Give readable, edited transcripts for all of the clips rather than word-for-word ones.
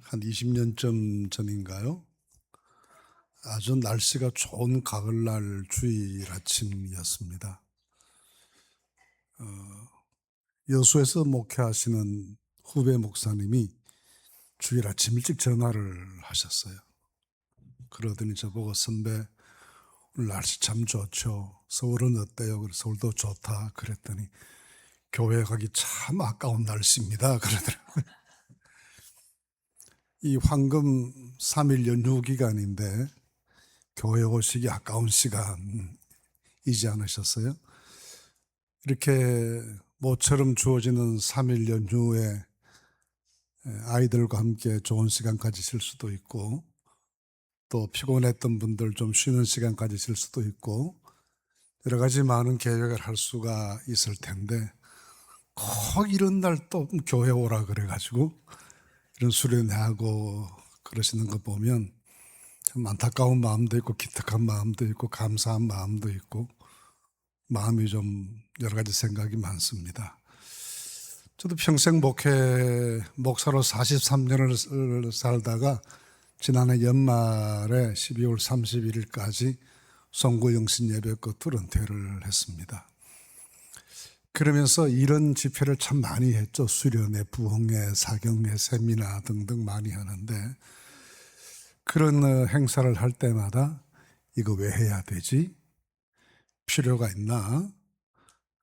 한 20년쯤 전인가요? 아주 날씨가 좋은 가을날 주일 아침이었습니다. 여수에서 목회하시는 후배 목사님이 주일 아침 일찍 전화를 하셨어요. 그러더니 저보고 선배 오늘 날씨 참 좋죠. 서울은 어때요? 그래서 서울도 좋다. 그랬더니 교회 가기 참 아까운 날씨입니다. 그러더라고요. 이 황금 3일 연휴 기간인데 교회 오시기 아까운 시간이지 않으셨어요? 이렇게 모처럼 주어지는 3일 연휴에 아이들과 함께 좋은 시간 가지실 수도 있고 또 피곤했던 분들 좀 쉬는 시간 가지실 수도 있고 여러 가지 많은 계획을 할 수가 있을 텐데 꼭 이런 날 또 교회 오라 그래가지고 이런 수련회하고 그러시는 거 보면 참 안타까운 마음도 있고 기특한 마음도 있고 감사한 마음도 있고 마음이 좀 여러 가지 생각이 많습니다. 저도 평생 목사로 43년을 살다가 지난해 연말에 12월 31일까지 송구영신 예배 끝으로 은퇴를 했습니다. 그러면서 이런 집회를 참 많이 했죠. 수련회, 부흥회, 사경회, 세미나 등등 많이 하는데 그런 행사를 할 때마다 이거 왜 해야 되지? 필요가 있나?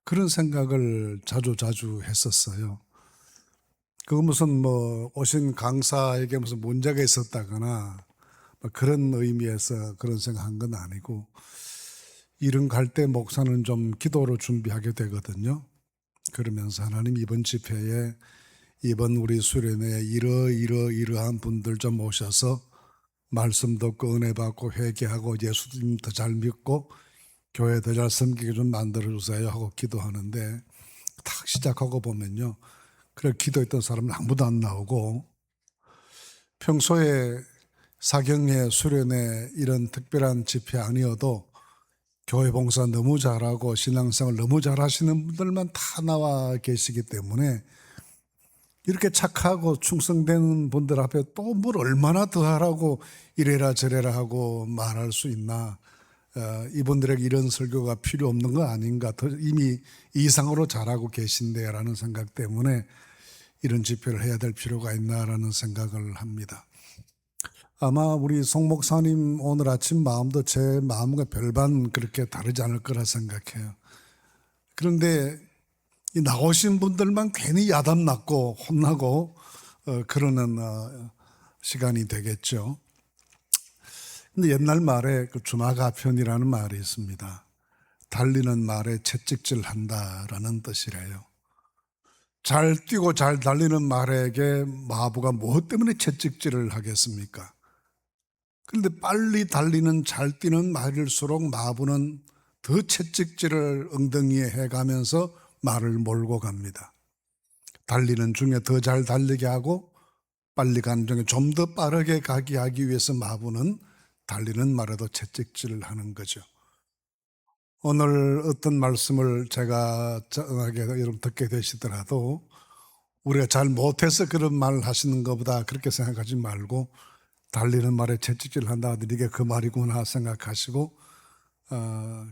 그런 생각을 자주 했었어요. 그거 무슨 오신 강사에게 무슨 문제가 있었다거나 그런 의미에서 그런 생각한 건 아니고 이른 갈 때 목사는 좀 기도로 준비하게 되거든요. 그러면서 하나님 이번 집회에 이번 우리 수련회에 이러한 분들 좀 오셔서 말씀 듣고 은혜 받고 회개하고 예수님 더 잘 믿고 교회 더 잘 섬기게 좀 만들어주세요 하고 기도하는데 탁 시작하고 보면요. 그래 기도했던 사람은 아무도 안 나오고 평소에 사경회, 수련회 이런 특별한 집회 아니어도 교회 봉사 너무 잘하고 신앙생활 너무 잘하시는 분들만 다 나와 계시기 때문에 이렇게 착하고 충성되는 분들 앞에 또 뭘 얼마나 더 하라고 이래라 저래라 하고 말할 수 있나. 이분들에게 이런 설교가 필요 없는 거 아닌가. 이미 이상으로 잘하고 계신데 라는 생각 때문에 이런 집회를 해야 될 필요가 있나라는 생각을 합니다. 아마 우리 송 목사님 오늘 아침 마음도 제 마음과 별반 그렇게 다르지 않을 거라 생각해요. 그런데 이 나오신 분들만 괜히 야단 맞고 혼나고 그러는 시간이 되겠죠. 근데 옛날 말에 그 주마가편이라는 말이 있습니다. 달리는 말에 채찍질 한다라는 뜻이래요. 잘 뛰고 잘 달리는 말에게 마부가 무엇 때문에 채찍질을 하겠습니까? 그런데 빨리 달리는 잘 뛰는 말일수록 마부는 더 채찍질을 엉덩이에 해가면서 말을 몰고 갑니다. 달리는 중에 더 잘 달리게 하고 빨리 가는 중에 좀 더 빠르게 가게 하기 위해서 마부는 달리는 말에도 채찍질을 하는 거죠. 오늘 어떤 말씀을 제가 정하게 여러분 듣게 되시더라도 우리가 잘 못해서 그런 말을 하시는 것보다 그렇게 생각하지 말고 달리는 말에 채찍질 한다 하더니 이게 그 말이구나 생각하시고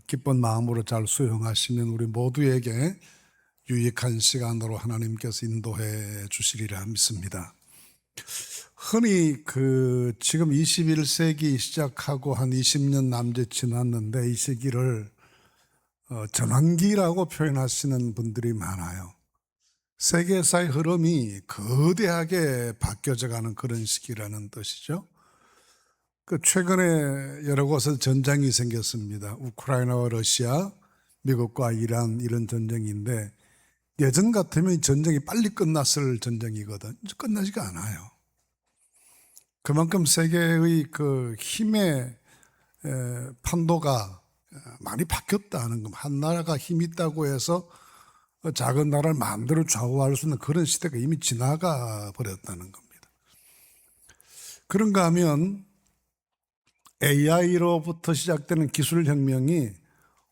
기쁜 마음으로 잘 수용하시면 우리 모두에게 유익한 시간으로 하나님께서 인도해 주시리라 믿습니다. 흔히 지금 21세기 시작하고 한 20년 남짓 지났는데 이 시기를 전환기라고 표현하시는 분들이 많아요. 세계사의 흐름이 거대하게 바뀌어져 가는 그런 시기라는 뜻이죠. 최근에 여러 곳에서 전쟁이 생겼습니다. 우크라이나와 러시아, 미국과 이란 이런 전쟁인데 예전 같으면 전쟁이 빨리 끝났을 전쟁이거든. 끝나지가 않아요. 그만큼 세계의 그 힘의 판도가 많이 바뀌었다는 겁니다. 한 나라가 힘 있다고 해서 작은 나라를 마음대로 좌우할 수 있는 그런 시대가 이미 지나가 버렸다는 겁니다. 그런가 하면 AI로부터 시작되는 기술혁명이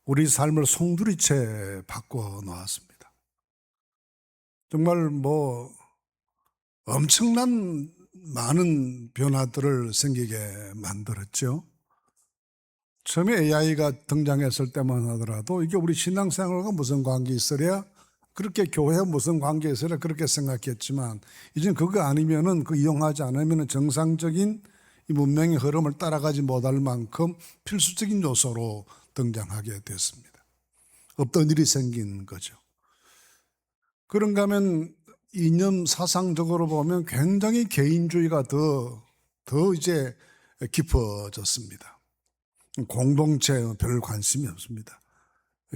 우리 삶을 송두리째 바꿔 놓았습니다. 정말 엄청난 많은 변화들을 생기게 만들었죠. 처음에 AI가 등장했을 때만 하더라도 이게 우리 신앙생활과 무슨 관계 있으랴? 그렇게 교회와 무슨 관계 있으랴? 그렇게 생각했지만 이제는 그거 아니면은 그 이용하지 않으면은 정상적인 이 문명의 흐름을 따라가지 못할 만큼 필수적인 요소로 등장하게 됐습니다. 없던 일이 생긴 거죠. 그런가 하면 이념 사상적으로 보면 굉장히 개인주의가 더 이제 깊어졌습니다. 공동체에 별 관심이 없습니다.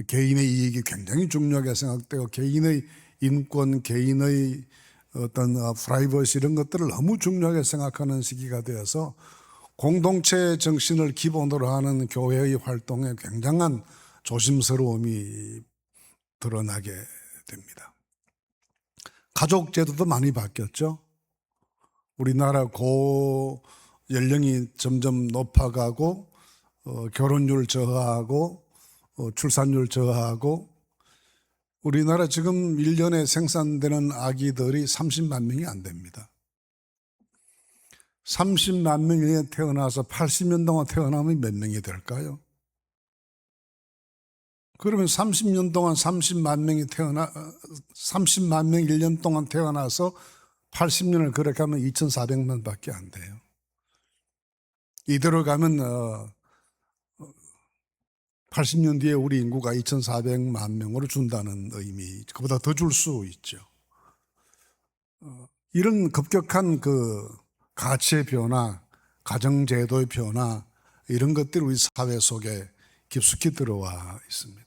개인의 이익이 굉장히 중요하게 생각되고 개인의 인권, 개인의 어떤 프라이버시 이런 것들을 너무 중요하게 생각하는 시기가 되어서 공동체 정신을 기본으로 하는 교회의 활동에 굉장한 조심스러움이 드러나게 됩니다. 가족 제도도 많이 바뀌었죠. 우리나라 고 연령이 점점 높아가고 결혼율 저하하고 출산율 저하하고 우리나라 지금 1년에 생산되는 아기들이 30만 명이 안 됩니다. 30만 명이 태어나서 80년 동안 태어나면 몇 명이 될까요? 그러면 30년 동안 30만 명이 30만 명 1년 동안 태어나서 80년을 그렇게 하면 2,400만 밖에 안 돼요. 이대로 가면 80년 뒤에 우리 인구가 2,400만 명으로 준다는 의미, 그보다 더 줄 수 있죠. 이런 급격한 그 가치의 변화, 가정제도의 변화, 이런 것들이 우리 사회 속에 깊숙이 들어와 있습니다.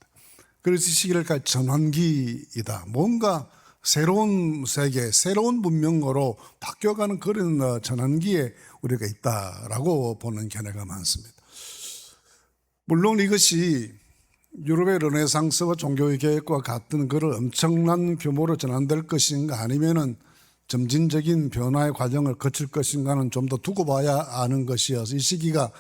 그래서 이 시기를 전환기이다. 뭔가 새로운 세계, 새로운 문명으로 바뀌어가는 그런 전환기에 우리가 있다라고 보는 견해가 많습니다. 물론 이것이 유럽의 르네상스와 종교의 개혁과 같은 그런 엄청난 규모로 전환될 것인가 아니면은 점진적인 변화의 과정을 거칠 것인가는 좀 더 두고 봐야 아는 것이어서 이 시기가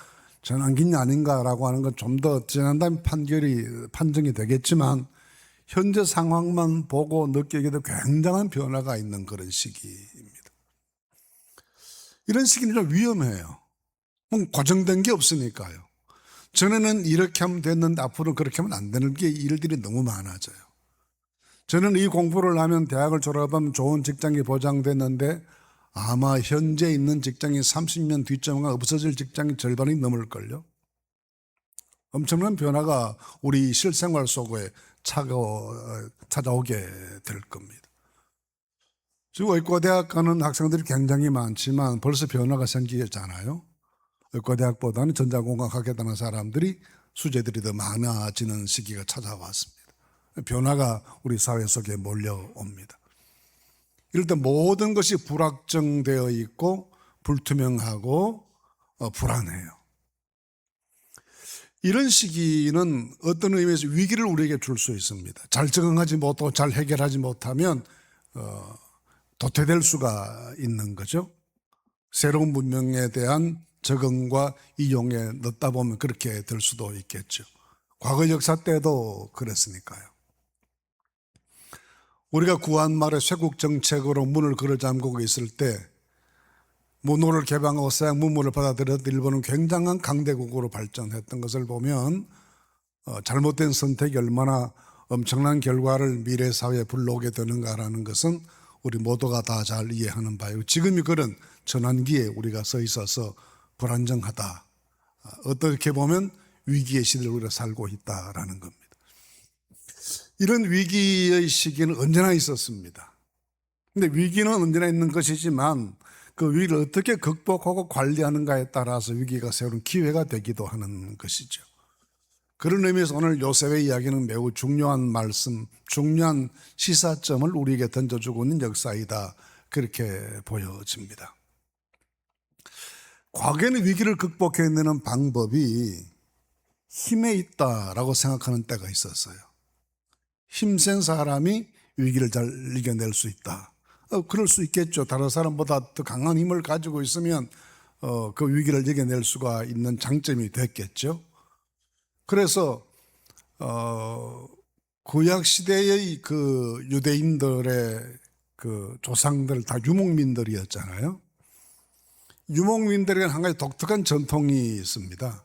전환기냐 아닌가라고 하는 건 좀 더 지난 다음에 판정이 되겠지만 현재 상황만 보고 느끼기도 굉장한 변화가 있는 그런 시기입니다. 이런 시기는 좀 위험해요. 과정된 게 없으니까요. 전에는 이렇게 하면 됐는데 앞으로는 그렇게 하면 안 되는 게 일들이 너무 많아져요. 저는 이 공부를 하면 대학을 졸업하면 좋은 직장이 보장됐는데 아마 현재 있는 직장이 30년 뒤쯤에 없어질 직장이 절반이 넘을걸요. 엄청난 변화가 우리 실생활 속에 찾아오게 될 겁니다. 지금 의과대학 가는 학생들이 굉장히 많지만 벌써 변화가 생기잖아요. 의과대학보다는 전자공학학에 사람들이 수재들이 더 많아지는 시기가 찾아왔습니다. 변화가 우리 사회 속에 몰려옵니다. 이럴 때 모든 것이 불확정되어 있고 불투명하고 불안해요. 이런 시기는 어떤 의미에서 위기를 우리에게 줄 수 있습니다. 잘 적응하지 못하고 잘 해결하지 못하면 도태될 수가 있는 거죠. 새로운 문명에 대한 적응과 이용에 넣다 보면 그렇게 될 수도 있겠죠. 과거 역사 때도 그랬으니까요. 우리가 구한 말에 쇄국 정책으로 문을 걸어 잠그고 있을 때 문호를 개방하고 서양 문물을 받아들였던 일본은 굉장한 강대국으로 발전했던 것을 보면 잘못된 선택이 얼마나 엄청난 결과를 미래 사회에 불러오게 되는가라는 것은 우리 모두가 다 잘 이해하는 바예요. 지금이 그런 전환기에 우리가 서 있어서 불안정하다. 어떻게 보면 위기의 시대를 우리가 살고 있다라는 겁니다. 이런 위기의 시기는 언제나 있었습니다. 근데 위기는 언제나 있는 것이지만 그 위기를 어떻게 극복하고 관리하는가에 따라서 위기가 새로운 기회가 되기도 하는 것이죠. 그런 의미에서 오늘 요셉의 이야기는 매우 중요한 말씀, 중요한 시사점을 우리에게 던져주고 있는 역사이다. 그렇게 보여집니다. 과거에는 위기를 극복해내는 방법이 힘에 있다라고 생각하는 때가 있었어요. 힘센 사람이 위기를 잘 이겨낼 수 있다. 그럴 수 있겠죠. 다른 사람보다 더 강한 힘을 가지고 있으면 그 위기를 이겨낼 수가 있는 장점이 됐겠죠. 그래서 구약 시대의 그 유대인들의 그 조상들 다 유목민들이었잖아요. 유목민들에게는 한 가지 독특한 전통이 있습니다.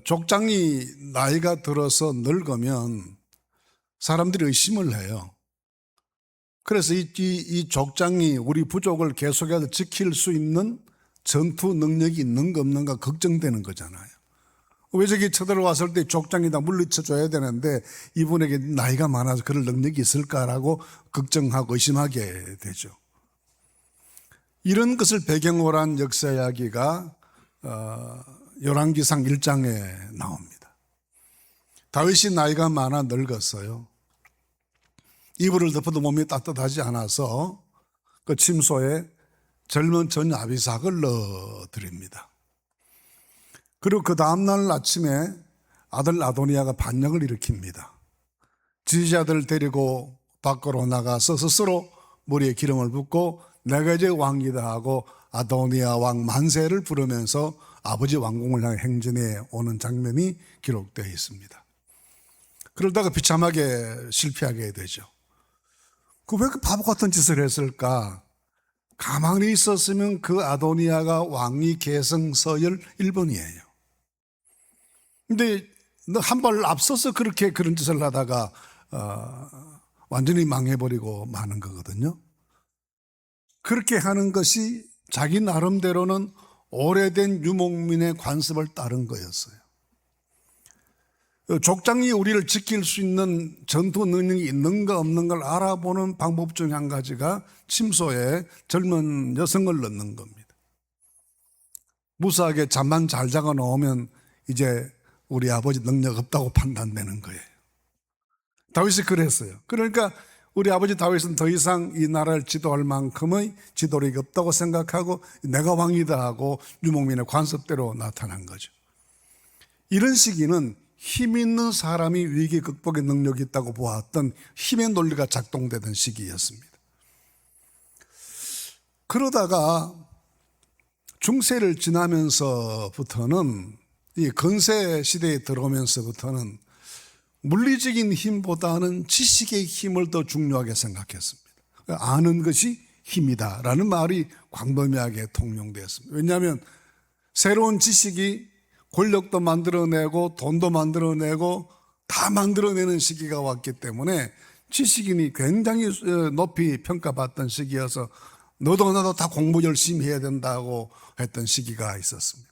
족장이 나이가 들어서 늙으면 사람들이 의심을 해요. 그래서 이 족장이 우리 부족을 계속해서 지킬 수 있는 전투 능력이 있는가 없는가 걱정되는 거잖아요. 왜 저기 쳐들어왔을 때 족장이 다 물리쳐줘야 되는데 이분에게 나이가 많아서 그럴 능력이 있을까라고 걱정하고 의심하게 되죠. 이런 것을 배경으로 한 역사 이야기가 열왕기상 1장에 나옵니다. 다윗이 나이가 많아 늙었어요. 이불을 덮어도 몸이 따뜻하지 않아서 그 침소에 젊은 전 아비삭을 넣어드립니다. 그리고 그 다음날 아침에 아들 아도니아가 반역을 일으킵니다. 지지자들을 데리고 밖으로 나가서 스스로 머리에 기름을 붓고 내가 이제 왕이다 하고 아도니아 왕 만세를 부르면서 아버지 왕궁을 향해 행진해 오는 장면이 기록되어 있습니다. 그러다가 비참하게 실패하게 되죠. 왜 그 바보 같은 짓을 했을까? 가만히 있었으면 그 아도니아가 왕위 계승 서열 1번이에요. 근데 한 발 앞서서 그런 짓을 하다가 완전히 망해버리고 마는 거거든요. 그렇게 하는 것이 자기 나름대로는 오래된 유목민의 관습을 따른 거였어요. 족장이 우리를 지킬 수 있는 전투 능력이 있는가 없는 걸 알아보는 방법 중에 한 가지가 침소에 젊은 여성을 넣는 겁니다. 무사하게 잠만 잘 자고 나오면 이제 우리 아버지 능력 없다고 판단되는 거예요. 다윗이 그랬어요. 그러니까 우리 아버지 다윗은 더 이상 이 나라를 지도할 만큼의 지도력이 없다고 생각하고 내가 왕이다 하고 유목민의 관습대로 나타난 거죠. 이런 시기는 힘 있는 사람이 위기 극복의 능력이 있다고 보았던 힘의 논리가 작동되던 시기였습니다. 그러다가 중세를 지나면서부터는 이 근세 시대에 들어오면서부터는 물리적인 힘보다는 지식의 힘을 더 중요하게 생각했습니다. 아는 것이 힘이다라는 말이 광범위하게 통용되었습니다. 왜냐하면 새로운 지식이 권력도 만들어내고 돈도 만들어내고 다 만들어내는 시기가 왔기 때문에 지식인이 굉장히 높이 평가받던 시기여서 너도 나도 다 공부 열심히 해야 된다고 했던 시기가 있었습니다.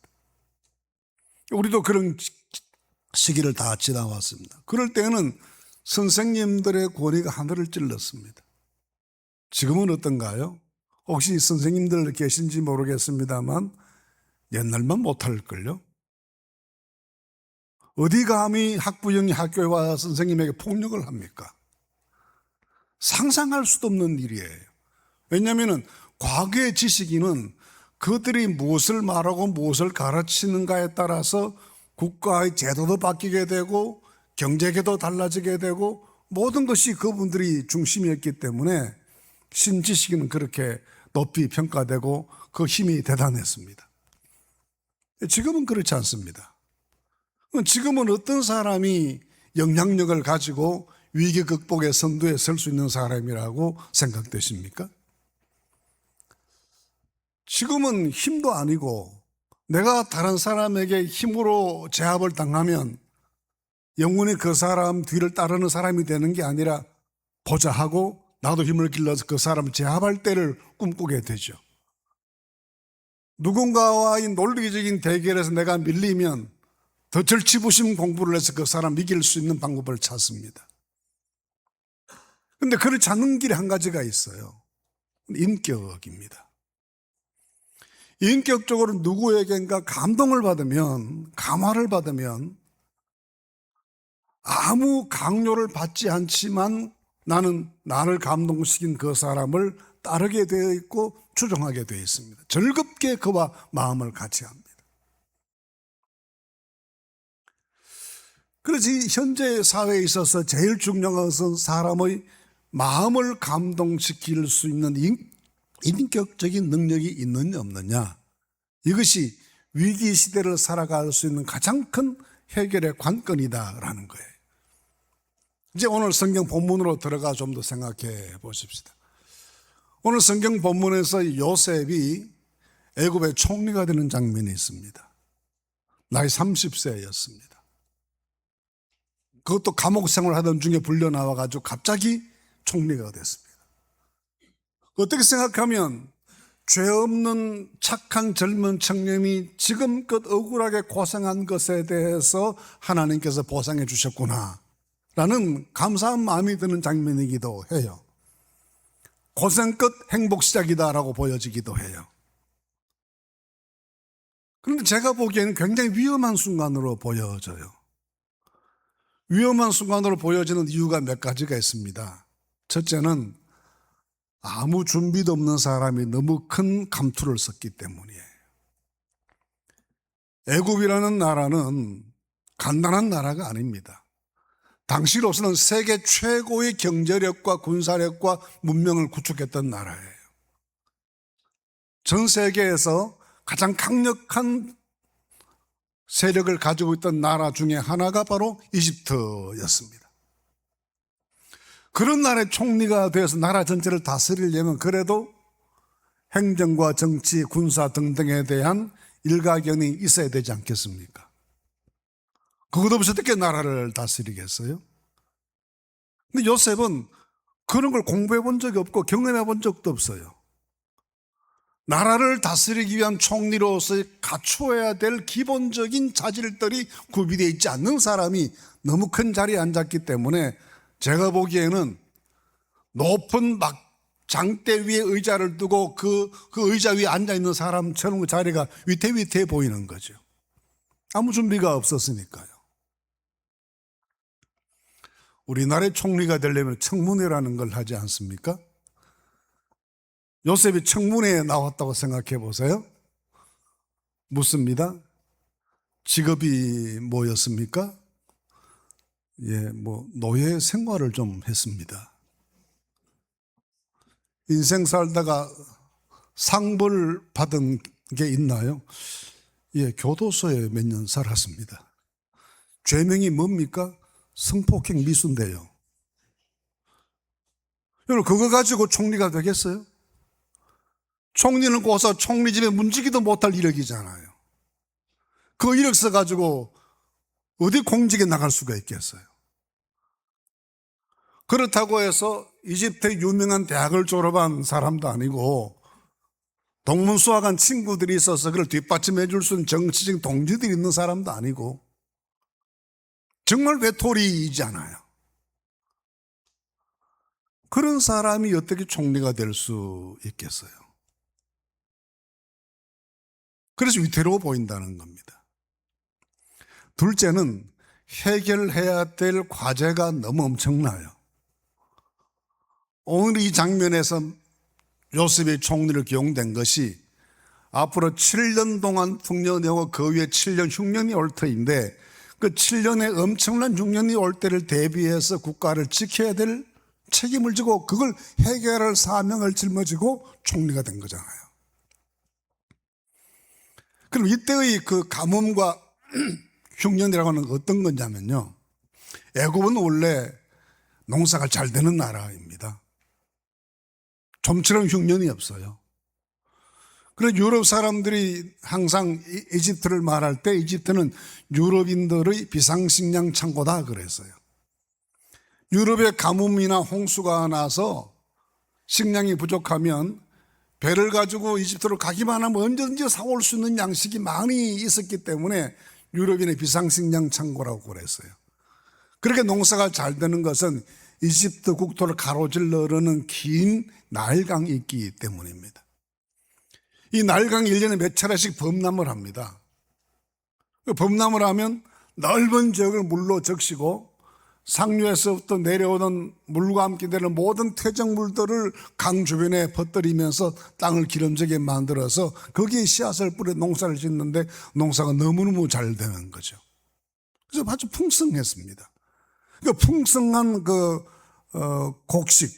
우리도 그런 시기를 다 지나왔습니다. 그럴 때는 선생님들의 권위가 하늘을 찔렀습니다. 지금은 어떤가요? 혹시 선생님들 계신지 모르겠습니다만 옛날만 못할걸요? 어디 감히 학부형이 학교에 와서 선생님에게 폭력을 합니까? 상상할 수도 없는 일이에요. 왜냐하면 과거의 지식인은 그들이 무엇을 말하고 무엇을 가르치는가에 따라서 국가의 제도도 바뀌게 되고 경제계도 달라지게 되고 모든 것이 그분들이 중심이었기 때문에 신지식인은 그렇게 높이 평가되고 그 힘이 대단했습니다. 지금은 그렇지 않습니다. 지금은 어떤 사람이 영향력을 가지고 위기 극복의 선두에 설 수 있는 사람이라고 생각되십니까? 지금은 힘도 아니고 내가 다른 사람에게 힘으로 제압을 당하면 영원히 그 사람 뒤를 따르는 사람이 되는 게 아니라 보좌하고 나도 힘을 길러서 그 사람을 제압할 때를 꿈꾸게 되죠. 누군가와의 논리적인 대결에서 내가 밀리면 더 절치부심 공부를 해서 그 사람 이길 수 있는 방법을 찾습니다. 그런데 그렇지 않은 길이 한 가지가 있어요. 인격입니다. 인격적으로 누구에겐가 감동을 받으면, 감화를 받으면 아무 강요를 받지 않지만 나는 나를 감동시킨 그 사람을 따르게 되어 있고 추종하게 되어 있습니다. 즐겁게 그와 마음을 같이 합니다. 그래서 현재 사회에 있어서 제일 중요한 것은 사람의 마음을 감동시킬 수 있는 인격적인 능력이 있느냐 없느냐, 이것이 위기 시대를 살아갈 수 있는 가장 큰 해결의 관건이다라는 거예요. 이제 오늘 성경 본문으로 들어가 좀 더 생각해 보십시다. 오늘 성경 본문에서 요셉이 애굽의 총리가 되는 장면이 있습니다. 나이 30세였습니다. 그것도 감옥 생활하던 중에 불려 나와가지고 갑자기 총리가 됐습니다. 어떻게 생각하면 죄 없는 착한 젊은 청년이 지금껏 억울하게 고생한 것에 대해서 하나님께서 보상해 주셨구나 라는 감사한 마음이 드는 장면이기도 해요. 고생 끝 행복 시작이다라고 보여지기도 해요. 그런데 제가 보기에는 굉장히 위험한 순간으로 보여져요. 위험한 순간으로 보여지는 이유가 몇 가지가 있습니다. 첫째는 아무 준비도 없는 사람이 너무 큰 감투를 썼기 때문이에요. 애굽이라는 나라는 간단한 나라가 아닙니다. 당시로서는 세계 최고의 경제력과 군사력과 문명을 구축했던 나라예요. 전 세계에서 가장 강력한 세력을 가지고 있던 나라 중에 하나가 바로 이집트였습니다. 그런 나라의 총리가 되어서 나라 전체를 다스리려면 그래도 행정과 정치, 군사 등등에 대한 일가견이 있어야 되지 않겠습니까? 그것 없이 어떻게 나라를 다스리겠어요? 근데 요셉은 그런 걸 공부해 본 적이 없고 경험해 본 적도 없어요. 나라를 다스리기 위한 총리로서 갖추어야 될 기본적인 자질들이 구비되어 있지 않는 사람이 너무 큰 자리에 앉았기 때문에 제가 보기에는 높은 막 장대 위에 의자를 두고 그 의자 위에 앉아있는 사람처럼 그 자리가 위태위태해 보이는 거죠. 아무 준비가 없었으니까요. 우리나라의 총리가 되려면 청문회라는 걸 하지 않습니까? 요셉이 청문회에 나왔다고 생각해 보세요. 묻습니다. 직업이 뭐였습니까? 노예 생활을 좀 했습니다. 인생 살다가 상벌 받은 게 있나요? 교도소에 몇 년 살았습니다. 죄명이 뭡니까? 성폭행 미수인데요. 여러분, 그거 가지고 총리가 되겠어요? 총리는 고서 총리 집에 문지기도 못할 이력이잖아요. 그 이력서 가지고 어디 공직에 나갈 수가 있겠어요? 그렇다고 해서 이집트의 유명한 대학을 졸업한 사람도 아니고 동문수학한 친구들이 있어서 그걸 뒷받침해 줄 수 있는 정치적 동지들이 있는 사람도 아니고 정말 외톨이이잖아요. 그런 사람이 어떻게 총리가 될 수 있겠어요? 그래서 위태로워 보인다는 겁니다. 둘째는 해결해야 될 과제가 너무 엄청나요. 오늘 이 장면에서 요셉이 총리를 기용된 것이 앞으로 7년 동안 풍년이 오고 그 위에 7년 흉년이 올 터인데 그 7년의 엄청난 흉년이 올 때를 대비해서 국가를 지켜야 될 책임을 지고 그걸 해결할 사명을 짊어지고 총리가 된 거잖아요. 그럼 이때의 그 가뭄과 흉년이라고 하는 건 어떤 거냐면요. 애굽은 원래 농사가 잘 되는 나라입니다. 좀처럼 흉년이 없어요. 그래서 유럽 사람들이 항상 이집트를 말할 때 이집트는 유럽인들의 비상식량 창고다 그랬어요. 유럽에 가뭄이나 홍수가 나서 식량이 부족하면 배를 가지고 이집트로 가기만 하면 언제든지 사올 수 있는 양식이 많이 있었기 때문에 유럽인의 비상식량 창고라고 그랬어요. 그렇게 농사가 잘 되는 것은 이집트 국토를 가로질러 흐르는 긴 나일강이 있기 때문입니다. 이 나일강이 1년에 몇 차례씩 범람을 합니다. 범람을 하면 넓은 지역을 물로 적시고 상류에서부터 내려오는 물과 함께 내려오는 모든 퇴적물들을 강 주변에 퍼뜨리면서 땅을 기름지게 만들어서 거기에 씨앗을 뿌려 농사를 짓는데 농사가 너무너무 잘 되는 거죠. 그래서 아주 풍성했습니다. 그 풍성한 곡식,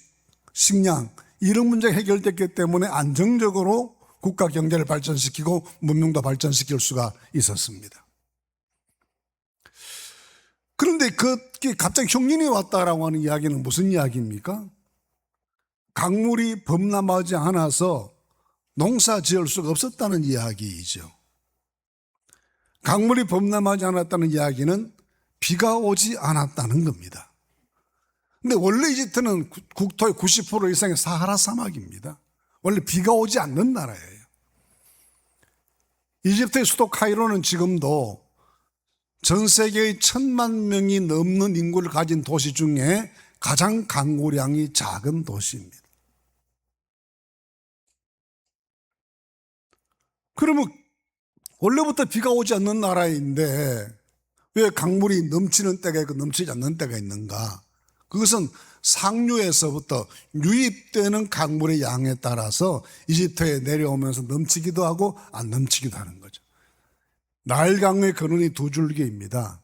식량 이런 문제가 해결됐기 때문에 안정적으로 국가 경제를 발전시키고 문명도 발전시킬 수가 있었습니다. 그런데 갑자기 흉년이 왔다라고 하는 이야기는 무슨 이야기입니까? 강물이 범람하지 않아서 농사 지을 수가 없었다는 이야기이죠. 강물이 범람하지 않았다는 이야기는 비가 오지 않았다는 겁니다. 근데 원래 이집트는 국토의 90% 이상이 사하라 사막입니다. 원래 비가 오지 않는 나라예요. 이집트의 수도 카이로는 지금도 전 세계의 1,000만 명이 넘는 인구를 가진 도시 중에 가장 강우량이 작은 도시입니다. 그러면 원래부터 비가 오지 않는 나라인데 왜 강물이 넘치는 때가 있고 넘치지 않는 때가 있는가? 그것은 상류에서부터 유입되는 강물의 양에 따라서 이집트에 내려오면서 넘치기도 하고 안 넘치기도 하는 거죠. 나일강의 근원이 두 줄기입니다.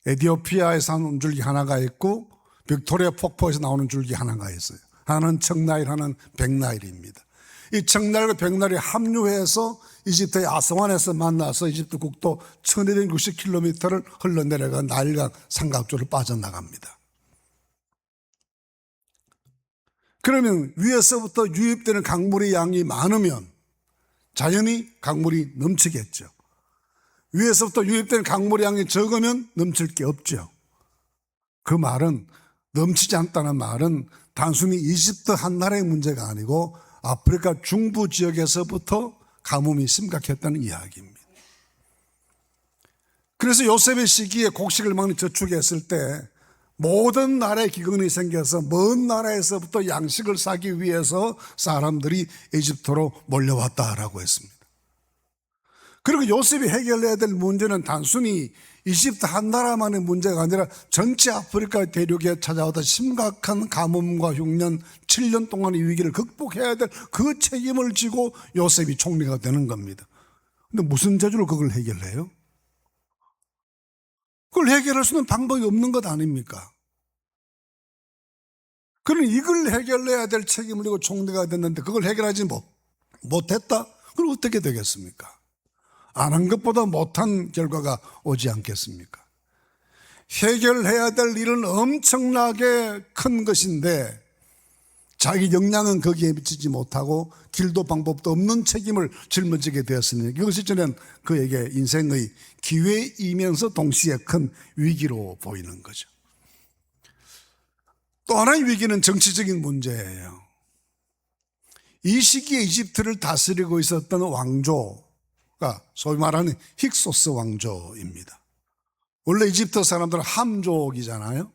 에티오피아에서 나오는 줄기 하나가 있고 빅토리아 폭포에서 나오는 줄기 하나가 있어요. 하나는 청나일, 하나는 백나일입니다. 이 청나일과 백나일이 합류해서 이집트의 아스완에서 만나서 이집트 국도 1260km를 흘러내려가 나일강 삼각조를 빠져나갑니다. 그러면 위에서부터 유입되는 강물의 양이 많으면 자연히 강물이 넘치겠죠. 위에서부터 유입되는 강물의 양이 적으면 넘칠 게 없죠. 그 말은 넘치지 않다는 말은 단순히 이집트 한 나라의 문제가 아니고 아프리카 중부 지역에서부터 가뭄이 심각했다는 이야기입니다. 그래서 요셉의 시기에 곡식을 많이 저축했을 때 모든 나라에 기근이 생겨서 먼 나라에서부터 양식을 사기 위해서 사람들이 이집트로 몰려왔다라고 했습니다. 그리고 요셉이 해결해야 될 문제는 단순히 이집트 한 나라만의 문제가 아니라 전체 아프리카 대륙에 찾아왔던 심각한 가뭄과 흉년 7년 동안의 위기를 극복해야 될 그 책임을 지고 요셉이 총리가 되는 겁니다. 근데 무슨 재주로 그걸 해결해요? 그걸 해결할 수 있는 방법이 없는 것 아닙니까? 그럼 이걸 해결해야 될 책임을 지고 총리가 됐는데 그걸 해결하지 못했다? 그럼 어떻게 되겠습니까? 안 한 것보다 못한 결과가 오지 않겠습니까? 해결해야 될 일은 엄청나게 큰 것인데 자기 역량은 거기에 미치지 못하고 길도 방법도 없는 책임을 짊어지게 되었으니 이것이 저는 그에게 인생의 기회이면서 동시에 큰 위기로 보이는 거죠. 또 하나의 위기는 정치적인 문제예요. 이 시기에 이집트를 다스리고 있었던 왕조가 소위 말하는 힉소스 왕조입니다. 원래 이집트 사람들은 함족이잖아요.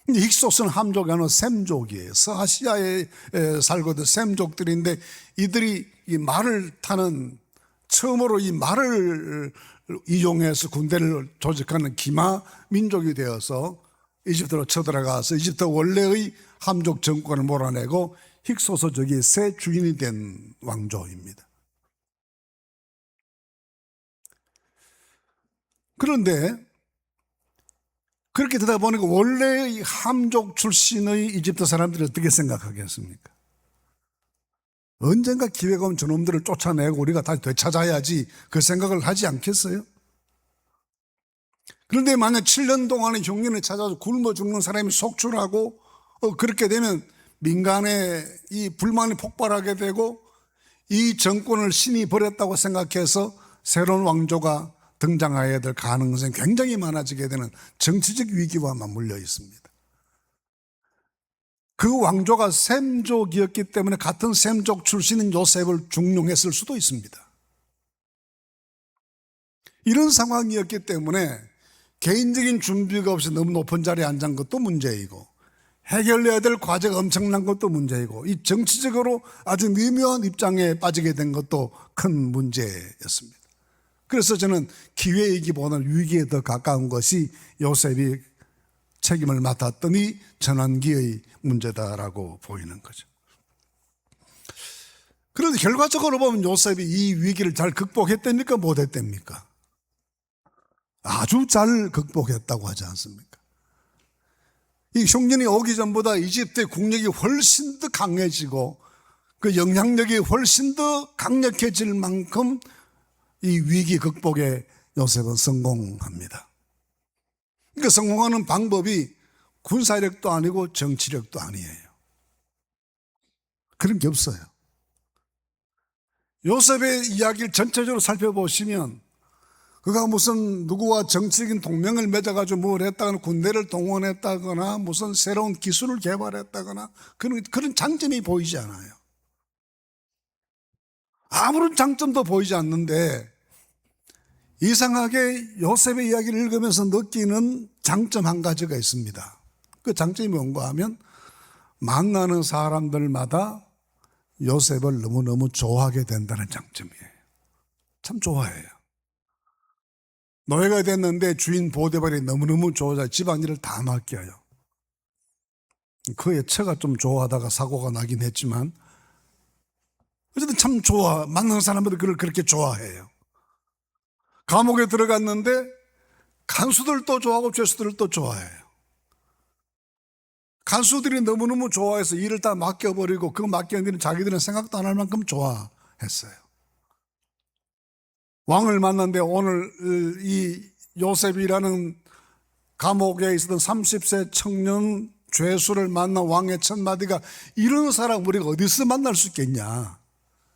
근데 힉소스는 함족이 아니라 셈족이에요. 서아시아에 살고 있는 셈족들인데 이들이 이 말을 타는 처음으로 이 말을 이용해서 군대를 조직하는 기마 민족이 되어서 이집트로 쳐들어가서 이집트 원래의 함족 정권을 몰아내고 힉소스족이 새 주인이 된 왕조입니다. 그런데 그렇게 되다 보니까 원래의 함족 출신의 이집트 사람들이 어떻게 생각하겠습니까? 언젠가 기회가 오면 저놈들을 쫓아내고 우리가 다시 되찾아야지 그 생각을 하지 않겠어요? 그런데 만약 7년 동안의 흉년을 찾아서 굶어 죽는 사람이 속출하고 그렇게 되면 민간에 이 불만이 폭발하게 되고 이 정권을 신이 버렸다고 생각해서 새로운 왕조가 등장해야 될 가능성이 굉장히 많아지게 되는 정치적 위기와 맞물려 있습니다. 그 왕조가 셈족이었기 때문에 같은 셈족 출신인 요셉을 중용했을 수도 있습니다. 이런 상황이었기 때문에 개인적인 준비가 없이 너무 높은 자리에 앉은 것도 문제이고 해결해야 될 과제가 엄청난 것도 문제이고 이 정치적으로 아주 미묘한 입장에 빠지게 된 것도 큰 문제였습니다. 그래서 저는 기회이기보다는 위기에 더 가까운 것이 요셉이 책임을 맡았던 이 전환기의 문제다라고 보이는 거죠. 그런데 결과적으로 보면 요셉이 이 위기를 잘 극복했답니까? 못했답니까? 아주 잘 극복했다고 하지 않습니까? 이 흉년이 오기 전보다 이집트의 국력이 훨씬 더 강해지고 그 영향력이 훨씬 더 강력해질 만큼 이 위기 극복에 요셉은 성공합니다. 그러니까 성공하는 방법이 군사력도 아니고 정치력도 아니에요. 그런 게 없어요. 요셉의 이야기를 전체적으로 살펴보시면 그가 무슨 누구와 정치적인 동맹을 맺어가지고 뭘 했다거나 군대를 동원했다거나 무슨 새로운 기술을 개발했다거나 그런 장점이 보이지 않아요. 아무런 장점도 보이지 않는데 이상하게 요셉의 이야기를 읽으면서 느끼는 장점 한 가지가 있습니다. 그 장점이 뭔가 하면 만나는 사람들마다 요셉을 너무너무 좋아하게 된다는 장점이에요. 참 좋아해요. 노예가 됐는데 주인 보디발이 너무너무 좋아서 집안일을 다 맡겨요. 그의 처가 좀 좋아하다가 사고가 나긴 했지만 어쨌든 참 좋아. 만나는 사람들이 그를 그렇게 좋아해요. 감옥에 들어갔는데 간수들도 좋아하고 죄수들도 좋아해요. 간수들이 너무너무 좋아해서 일을 다 맡겨버리고 그 맡겨진 일은 자기들은 생각도 안 할 만큼 좋아했어요. 왕을 만났는데 오늘 이 요셉이라는 감옥에 있었던 30세 청년 죄수를 만난 왕의 첫마디가 이런 사람 우리가 어디서 만날 수 있겠냐.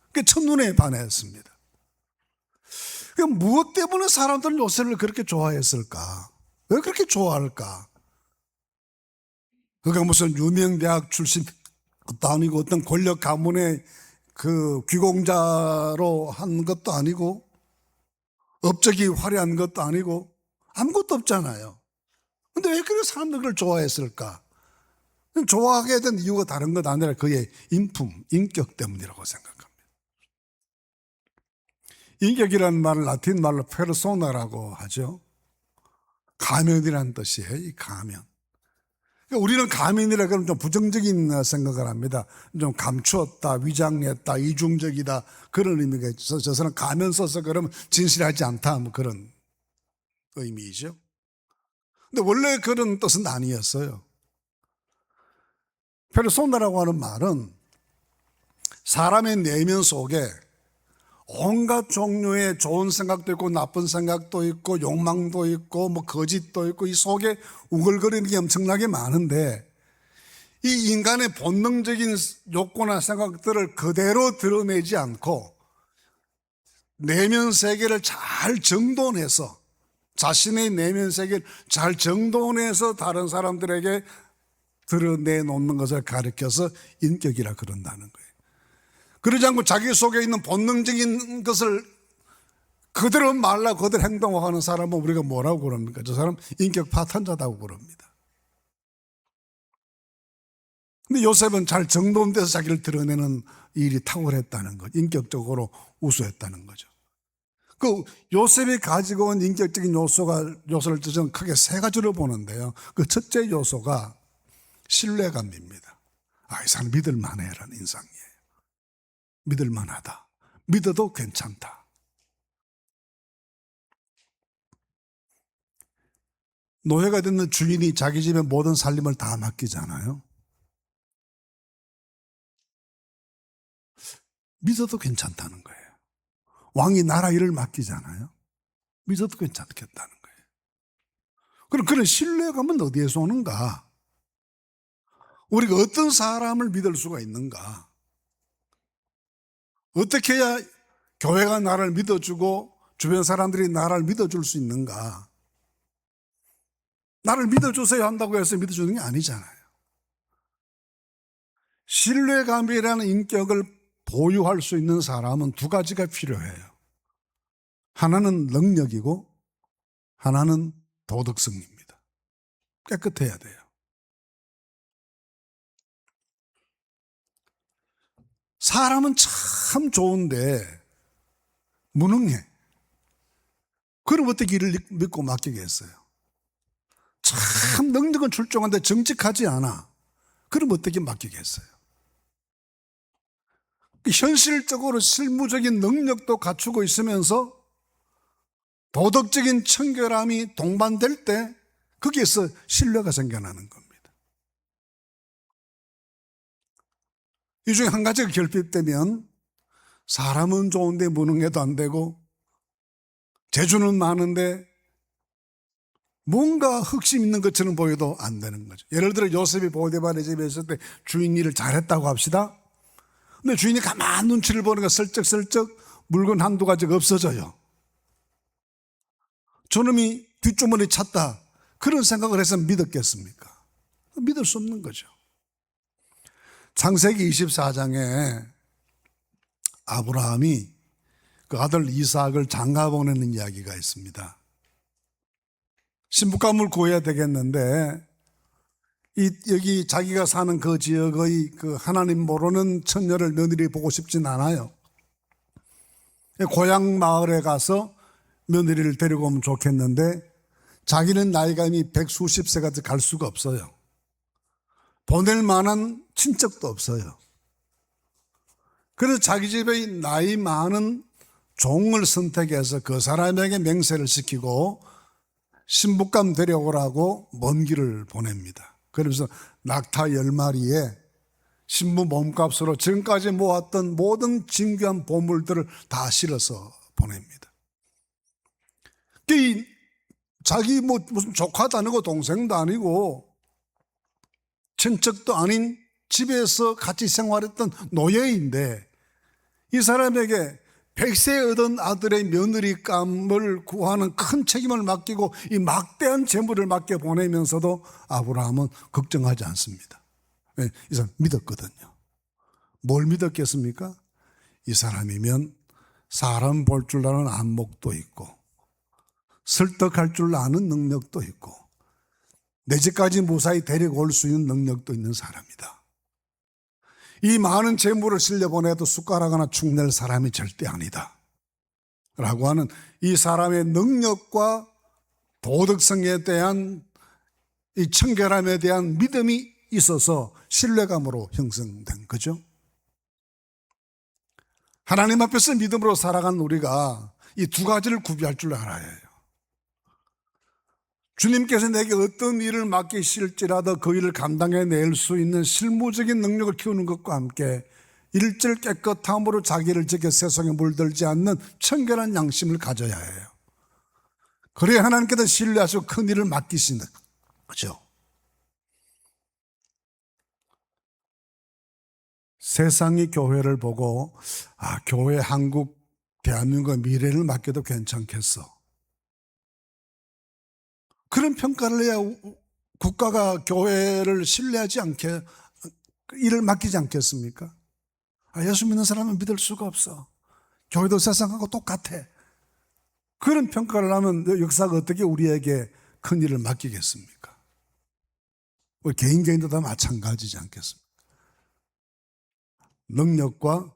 그게 첫눈에 반했습니다. 무엇 때문에 사람들은 요셉을 그렇게 좋아했을까? 왜 그렇게 좋아할까? 그가 무슨 유명 대학 출신 것도 아니고 어떤 권력 가문의 그 귀공자로 한 것도 아니고 업적이 화려한 것도 아니고 아무것도 없잖아요. 근데 왜 그렇게 사람들이 그걸 좋아했을까? 좋아하게 된 이유가 다른 것 아니라 그의 인품, 인격 때문이라고 생각합니다. 인격이라는 말을 라틴 말로 페르소나라고 하죠. 가면이라는 뜻이에요. 이 가면. 그러니까 우리는 가면이라 그러면 좀 부정적인 생각을 합니다. 좀 감추었다, 위장했다, 이중적이다 그런 의미가 있어서 저 사람 가면 써서 그러면 진실하지 않다 뭐 그런 의미이죠. 근데 원래 그런 뜻은 아니었어요. 페르소나라고 하는 말은 사람의 내면 속에 온갖 종류의 좋은 생각도 있고 나쁜 생각도 있고 욕망도 있고 뭐 거짓도 있고 이 속에 우글거리는 게 엄청나게 많은데 이 인간의 본능적인 욕구나 생각들을 그대로 드러내지 않고 내면 세계를 잘 정돈해서 자신의 내면 세계를 잘 정돈해서 다른 사람들에게 드러내놓는 것을 가리켜서 인격이라 그런다는 거예요. 그러지 않고 자기 속에 있는 본능적인 것을 그대로 말하고 그대로 행동하는 사람은 우리가 뭐라고 그럽니까? 저 사람 인격 파탄자다고 그럽니다. 근데 요셉은 잘 정돈돼서 자기를 드러내는 일이 탁월했다는 것, 인격적으로 우수했다는 거죠. 그 요셉이 가지고 온 인격적인 요소를 저는 크게 세 가지로 보는데요. 그 첫째 요소가 신뢰감입니다. 이 사람 믿을만해라는 인상이에요. 믿을만하다. 믿어도 괜찮다. 노예가 되는 주인이 자기 집의 모든 살림을 다 맡기잖아요. 믿어도 괜찮다는 거예요. 왕이 나라 일을 맡기잖아요. 믿어도 괜찮겠다는 거예요. 그럼 그런 신뢰감은 어디에서 오는가? 우리가 어떤 사람을 믿을 수가 있는가? 어떻게 해야 교회가 나를 믿어주고 주변 사람들이 나를 믿어줄 수 있는가? 나를 믿어주세요 한다고 해서 믿어주는 게 아니잖아요. 신뢰감이라는 인격을 보유할 수 있는 사람은 두 가지가 필요해요. 하나는 능력이고 하나는 도덕성입니다. 깨끗해야 돼요. 사람은 참 좋은데 무능해. 그럼 어떻게 일을 믿고 맡기겠어요? 참 능력은 출중한데 정직하지 않아. 그럼 어떻게 맡기겠어요? 현실적으로 실무적인 능력도 갖추고 있으면서 도덕적인 청결함이 동반될 때 거기에서 신뢰가 생겨나는 겁니다. 이 중에 한 가지가 결핍되면 사람은 좋은데 무능해도 안 되고 재주는 많은데 뭔가 흑심 있는 것처럼 보여도 안 되는 거죠. 예를 들어 요셉이 보디발의 집에 있을 때 주인 일을 잘했다고 합시다. 근데 주인이 가만 눈치를 보니까 슬쩍슬쩍 물건 한두 가지가 없어져요. 저놈이 뒷주머니 찾다, 그런 생각을 해서 믿었겠습니까? 믿을 수 없는 거죠. 창세기 24장에 아브라함이 그 아들 이삭을 장가 보내는 이야기가 있습니다. 신부감을 구해야 되겠는데 여기 자기가 사는 그 지역의 그 하나님 모르는 처녀를 며느리 보고 싶진 않아요. 고향 마을에 가서 며느리를 데리고 오면 좋겠는데 자기는 나이가 이미 백수십 세가 갈 수가 없어요. 보낼 만한 친척도 없어요. 그래서 자기 집에 나이 많은 종을 선택해서 그 사람에게 맹세를 시키고 신부감 데려오라고 먼 길을 보냅니다. 그러면서 낙타 10마리에 신부 몸값으로 지금까지 모았던 모든 진귀한 보물들을 다 실어서 보냅니다. 자기 무슨 조카도 아니고 동생도 아니고 친척도 아닌 집에서 같이 생활했던 노예인데 이 사람에게 100세 얻은 아들의 며느리감을 구하는 큰 책임을 맡기고 이 막대한 재물을 맡겨 보내면서도 아브라함은 걱정하지 않습니다. 왜? 이 사람 믿었거든요. 뭘 믿었겠습니까? 이 사람이면 사람 볼 줄 아는 안목도 있고 설득할 줄 아는 능력도 있고 내 집까지 무사히 데리고 올 수 있는 능력도 있는 사람이다. 이 많은 재물을 실려보내도 숟가락 하나 축낼 사람이 절대 아니다 라고 하는 이 사람의 능력과 도덕성에 대한 이 청결함에 대한 믿음이 있어서 신뢰감으로 형성된 거죠. 하나님 앞에서 믿음으로 살아간 우리가 이 두 가지를 구비할 줄 알아야 해요. 주님께서 내게 어떤 일을 맡기실지라도 그 일을 감당해낼 수 있는 실무적인 능력을 키우는 것과 함께 일절 깨끗함으로 자기를 지켜 세상에 물들지 않는 청결한 양심을 가져야 해요. 그래야 하나님께서 신뢰하시고 큰 일을 맡기시는 거죠. 세상이 교회를 보고 교회 한국 대한민국의 미래를 맡겨도 괜찮겠어, 그런 평가를 해야 국가가 교회를 신뢰하지 않게 일을 맡기지 않겠습니까? 예수 믿는 사람은 믿을 수가 없어, 교회도 세상하고 똑같아, 그런 평가를 하면 역사가 어떻게 우리에게 큰 일을 맡기겠습니까? 우리 개인도 다 마찬가지지 않겠습니까? 능력과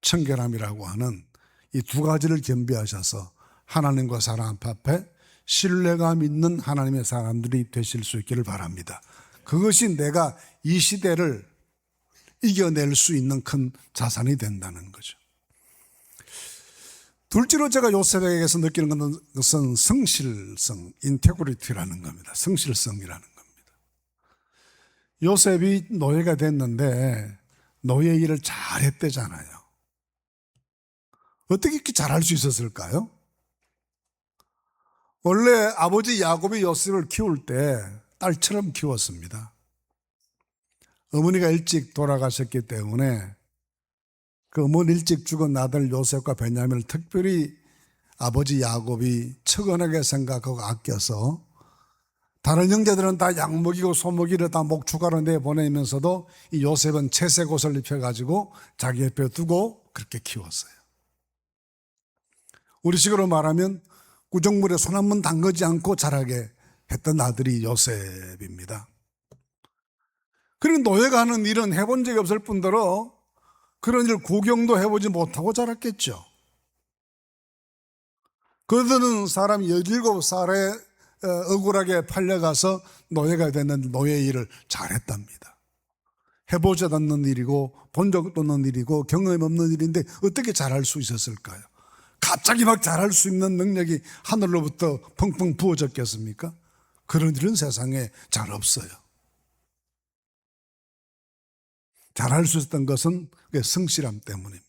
청결함이라고 하는 이 두 가지를 겸비하셔서 하나님과 사람 앞에 신뢰감 있는 하나님의 사람들이 되실 수 있기를 바랍니다. 그것이 내가 이 시대를 이겨낼 수 있는 큰 자산이 된다는 거죠. 둘째로 제가 요셉에게서 느끼는 것은 성실성, 인테그리티라는 겁니다. 성실성이라는 겁니다. 요셉이 노예가 됐는데 노예 일을 잘했대잖아요. 어떻게 이렇게 잘할 수 있었을까요? 원래 아버지 야곱이 요셉을 키울 때 딸처럼 키웠습니다. 어머니가 일찍 돌아가셨기 때문에 그 어머니 일찍 죽은 아들 요셉과 베냐민을 특별히 아버지 야곱이 측은하게 생각하고 아껴서 다른 형제들은 다 양 먹이고 소 먹이를 다 목축하러 내보내면서도 이 요셉은 채색 옷을 입혀가지고 자기 옆에 두고 그렇게 키웠어요. 우리식으로 말하면 구정물에 손 한 번 담그지 않고 자라게 했던 아들이 요셉입니다. 그리고 노예가 하는 일은 해본 적이 없을 뿐더러 그런 일 구경도 해보지 못하고 자랐겠죠. 그러던 사람이 17살에 억울하게 팔려가서 노예가 됐는데 노예 일을 잘했답니다. 해보지 않는 일이고 본 적도 없는 일이고 경험 없는 일인데 어떻게 잘할 수 있었을까요? 갑자기 막 잘할 수 있는 능력이 하늘로부터 펑펑 부어졌겠습니까? 그런 일은 세상에 잘 없어요. 잘할 수 있었던 것은 성실함 때문입니다.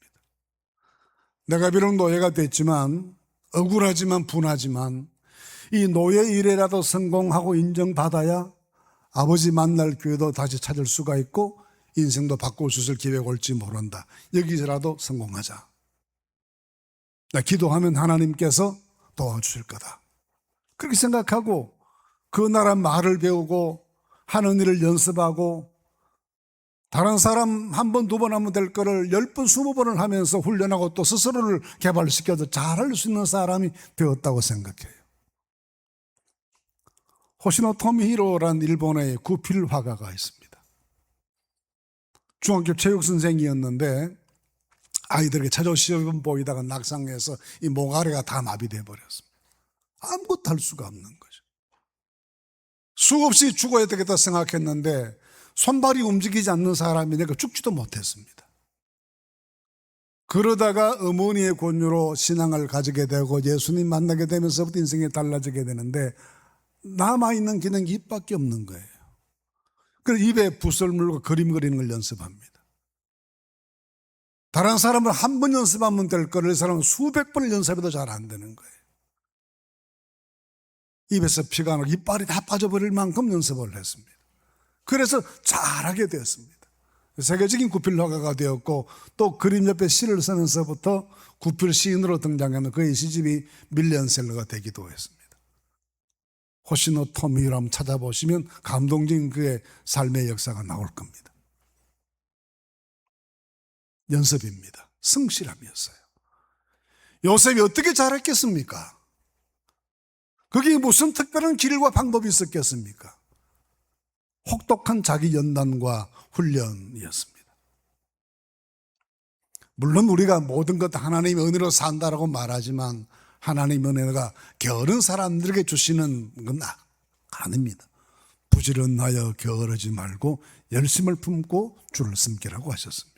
내가 비록 노예가 됐지만 억울하지만 분하지만 이 노예 일에라도 성공하고 인정받아야 아버지 만날 기회도 다시 찾을 수가 있고 인생도 바꿀 수 있을 기회가 올지 모른다. 여기서라도 성공하자. 나 기도하면 하나님께서 도와주실 거다. 그렇게 생각하고 그 나라 말을 배우고 하는 일을 연습하고 다른 사람 한 번, 두 번 하면 될 거를 10번, 20번을 하면서 훈련하고 또 스스로를 개발시켜서 잘할 수 있는 사람이 되었다고 생각해요. 호시노 토미히로라는 일본의 구필 화가가 있습니다. 중학교 체육 선생이었는데 아이들에게 자조 시험 보이다가 낙상해서 이 몽아리가 다 마비돼 버렸습니다. 아무것도 할 수가 없는 거죠. 수없이 죽어야 되겠다 생각했는데 손발이 움직이지 않는 사람이니까 죽지도 못했습니다. 그러다가 어머니의 권유로 신앙을 가지게 되고 예수님 만나게 되면서부터 인생이 달라지게 되는데 남아있는 기능이 입밖에 없는 거예요. 그래서 입에 붓을 물고 그림 그리는 걸 연습합니다. 다른 사람은 한 번 연습하면 될 거를 이 사람은 수백 번을 연습해도 잘 안 되는 거예요. 입에서 피가 나고 이빨이 다 빠져버릴 만큼 연습을 했습니다. 그래서 잘하게 되었습니다. 세계적인 구필 화가가 되었고 또 그림 옆에 시를 쓰면서부터 구필 시인으로 등장하면 그의 시집이 밀리언셀러가 되기도 했습니다. 호시노 토미히로 한번 찾아보시면 감동적인 그의 삶의 역사가 나올 겁니다. 연습입니다. 성실함이었어요. 요셉이 어떻게 잘했겠습니까? 그게 무슨 특별한 길과 방법이 있었겠습니까? 혹독한 자기 연단과 훈련이었습니다. 물론 우리가 모든 것 하나님의 은혜로 산다라고 말하지만 하나님의 은혜가 게으른 사람들에게 주시는 건 아닙니다. 부지런하여 게으르지 말고 열심을 품고 주를 섬기라고 하셨습니다.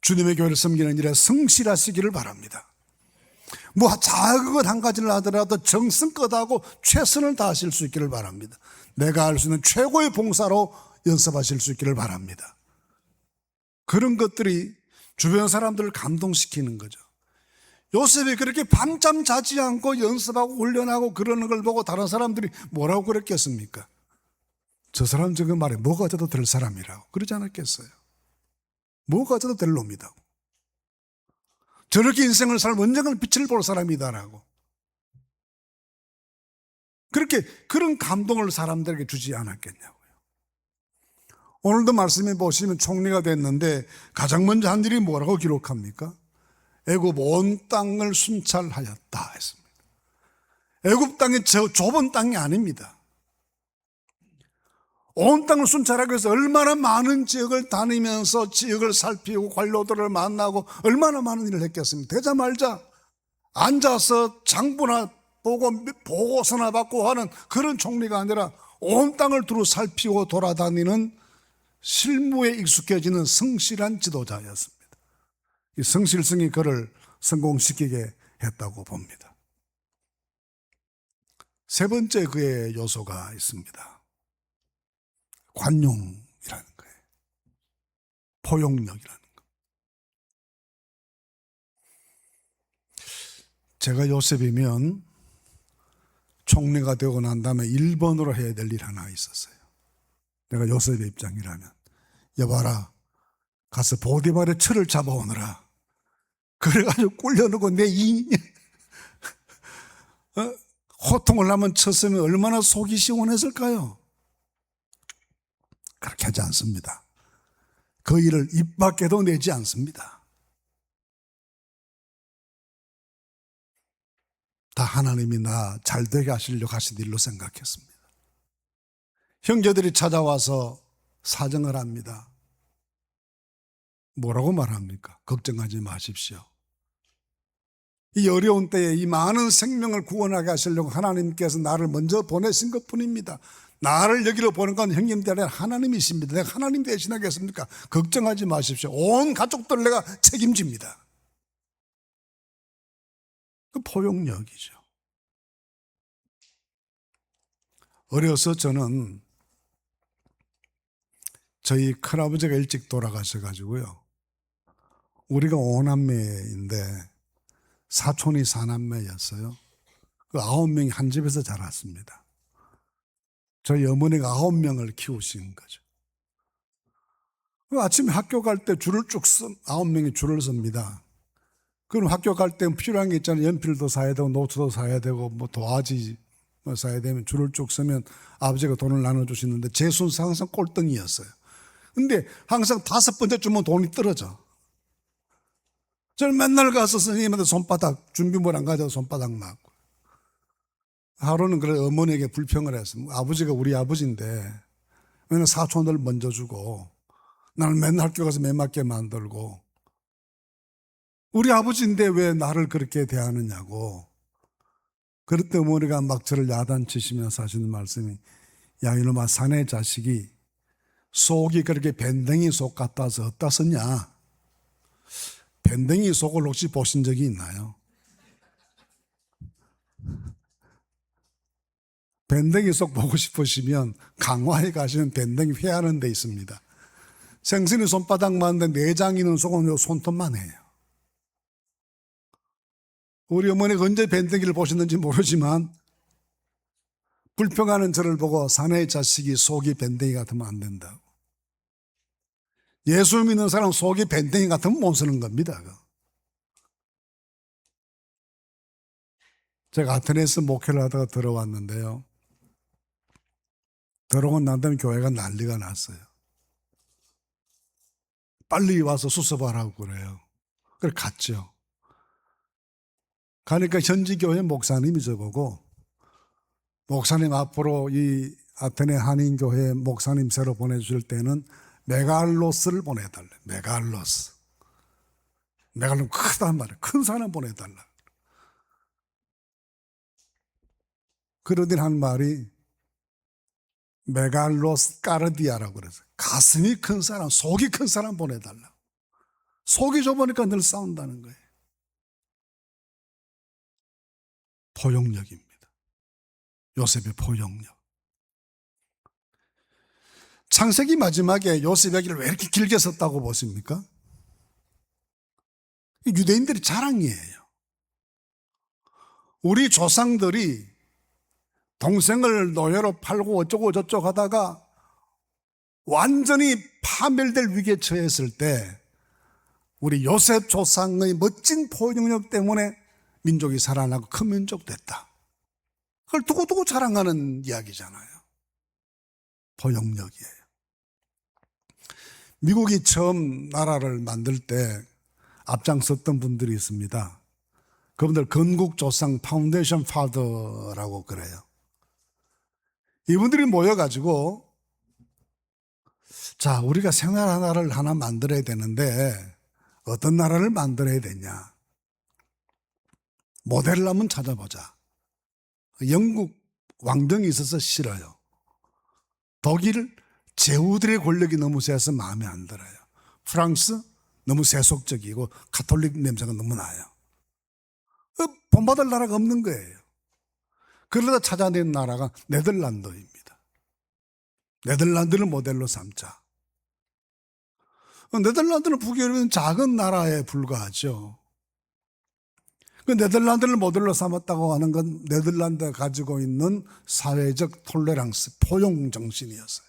주님의 교회를 섬기는 일에 성실하시기를 바랍니다. 뭐 작은 것 한 가지를 하더라도 정성껏 하고 최선을 다하실 수 있기를 바랍니다. 내가 할 수 있는 최고의 봉사로 연습하실 수 있기를 바랍니다. 그런 것들이 주변 사람들을 감동시키는 거죠. 요셉이 그렇게 밤잠 자지 않고 연습하고 훈련하고 그러는 걸 보고 다른 사람들이 뭐라고 그랬겠습니까? 저 사람 지금 말에 뭐 가져도 될 사람이라고 그러지 않았겠어요? 뭐 가져도 될 놈이다고. 저렇게 인생을 살면 언젠가 빛을 볼 사람이다라고. 그렇게 그런 감동을 사람들에게 주지 않았겠냐고요. 오늘도 말씀해 보시면 총리가 됐는데 가장 먼저 한 일이 뭐라고 기록합니까? 애굽 온 땅을 순찰하였다 했습니다. 애굽 땅이 저 좁은 땅이 아닙니다. 온 땅을 순찰하기 위해서 얼마나 많은 지역을 다니면서 지역을 살피고 관료들을 만나고 얼마나 많은 일을 했겠습니까? 되자 말자 앉아서 장부나 보고 보고서나 받고 하는 그런 총리가 아니라 온 땅을 두루 살피고 돌아다니는 실무에 익숙해지는 성실한 지도자였습니다. 이 성실성이 그를 성공시키게 했다고 봅니다. 세 번째 그의 요소가 있습니다. 관용이라는 거예요. 포용력이라는 거. 제가 요셉이면 총리가 되고 난 다음에 1번으로 해야 될 일 하나 있었어요. 내가 요셉의 입장이라면 여봐라 가서 보디발의 철을 잡아오느라 그래가지고 꿀려놓고 내 호통을 하면 쳤으면 얼마나 속이 시원했을까요? 그렇게 하지 않습니다. 그 일을 입 밖에도 내지 않습니다. 다 하나님이 나 잘되게 하시려고 하신 일로 생각했습니다. 형제들이 찾아와서 사정을 합니다. 뭐라고 말합니까? 걱정하지 마십시오. 이 어려운 때에 이 많은 생명을 구원하게 하시려고 하나님께서 나를 먼저 보내신 것 뿐입니다. 나를 여기로 보는 건 형님들 아니라 하나님이십니다. 내가 하나님 대신하겠습니까? 걱정하지 마십시오. 온 가족들 내가 책임집니다. 그 포용력이죠. 어려서 저는 저희 큰아버지가 일찍 돌아가셔가지고요. 우리가 5남매인데 사촌이 4남매였어요. 그 9명이 한 집에서 자랐습니다. 저희 어머니가 9명을 키우신 거죠. 아침에 학교 갈 때 줄을 쭉 9명이 줄을 섭니다. 그럼 학교 갈 때 필요한 게 있잖아요. 연필도 사야 되고 노트도 사야 되고 뭐 도화지 뭐 사야 되면 줄을 쭉 서면 아버지가 돈을 나눠주시는데 제 순서 항상 꼴등이었어요. 근데 항상 5번째 주면 돈이 떨어져. 저는 맨날 가서 선생님한테 손바닥 준비물 안 가져서 손바닥 맞고. 하루는 그래 어머니에게 불평을 했어요. 아버지가 우리 아버지인데 맨날 사촌들 먼저 주고 나는 맨날 학교 가서 맨맞게 만들고 우리 아버지인데 왜 나를 그렇게 대하느냐고. 그럴 때 어머니가 막 저를 야단치시면서 하시는 말씀이 야 이놈아 사내 자식이 속이 그렇게 밴댕이 속 같아서 어디다 썼냐. 밴댕이 속을 혹시 보신 적이 있나요? 밴댕이 속 보고 싶으시면 강화에 가시면 밴댕이 회하는 데 있습니다. 생선이 손바닥만 하는데 내장 있는 속은 손톱만 해요. 우리 어머니가 언제 밴댕이를 보셨는지 모르지만 불평하는 저를 보고 사내의 자식이 속이 밴댕이 같으면 안 된다고. 예수 믿는 사람 속이 밴댕이 같으면 못 쓰는 겁니다. 제가 아테네에서 목회를 하다가 들어왔는데요. 들어오고 난 다음에 교회가 난리가 났어요. 빨리 와서 수습하라고 그래요. 그래 갔죠. 가니까 현지 교회 목사님이 저보고 목사님 앞으로 이 아테네 한인교회 목사님 새로 보내주실 때는 메갈로스를 보내달래. 메갈로스. 메갈로스 크단 말이에요. 큰 사람 보내달라. 그러더니 한 말이 메갈로스 까르디아라고 그래서 가슴이 큰 사람, 속이 큰 사람 보내달라. 속이 좁으니까 늘 싸운다는 거예요. 포용력입니다. 요셉의 포용력. 창세기 마지막에 요셉 이야기를 왜 이렇게 길게 썼다고 보십니까? 유대인들이 자랑이에요. 우리 조상들이 동생을 노예로 팔고 어쩌고 저쩌고 하다가 완전히 파멸될 위기에 처했을 때 우리 요셉 조상의 멋진 포용력 때문에 민족이 살아나고 큰 민족 됐다. 그걸 두고두고 자랑하는 이야기잖아요. 포용력이에요. 미국이 처음 나라를 만들 때 앞장섰던 분들이 있습니다. 그분들 건국조상 파운데이션 파더라고 그래요. 이분들이 모여가지고 자 우리가 생활 나라를 하나 만들어야 되는데 어떤 나라를 만들어야 되냐. 모델을 한번 찾아보자. 영국 왕정이 있어서 싫어요. 독일 제후들의 권력이 너무 세서 마음에 안 들어요. 프랑스 너무 세속적이고 가톨릭 냄새가 너무 나요. 본받을 나라가 없는 거예요. 그러다 찾아낸 나라가 네덜란드입니다. 네덜란드를 모델로 삼자. 네덜란드는 북유럽은 작은 나라에 불과하죠. 그 네덜란드를 모델로 삼았다고 하는 건 네덜란드가 가지고 있는 사회적 톨레랑스, 포용 정신이었어요.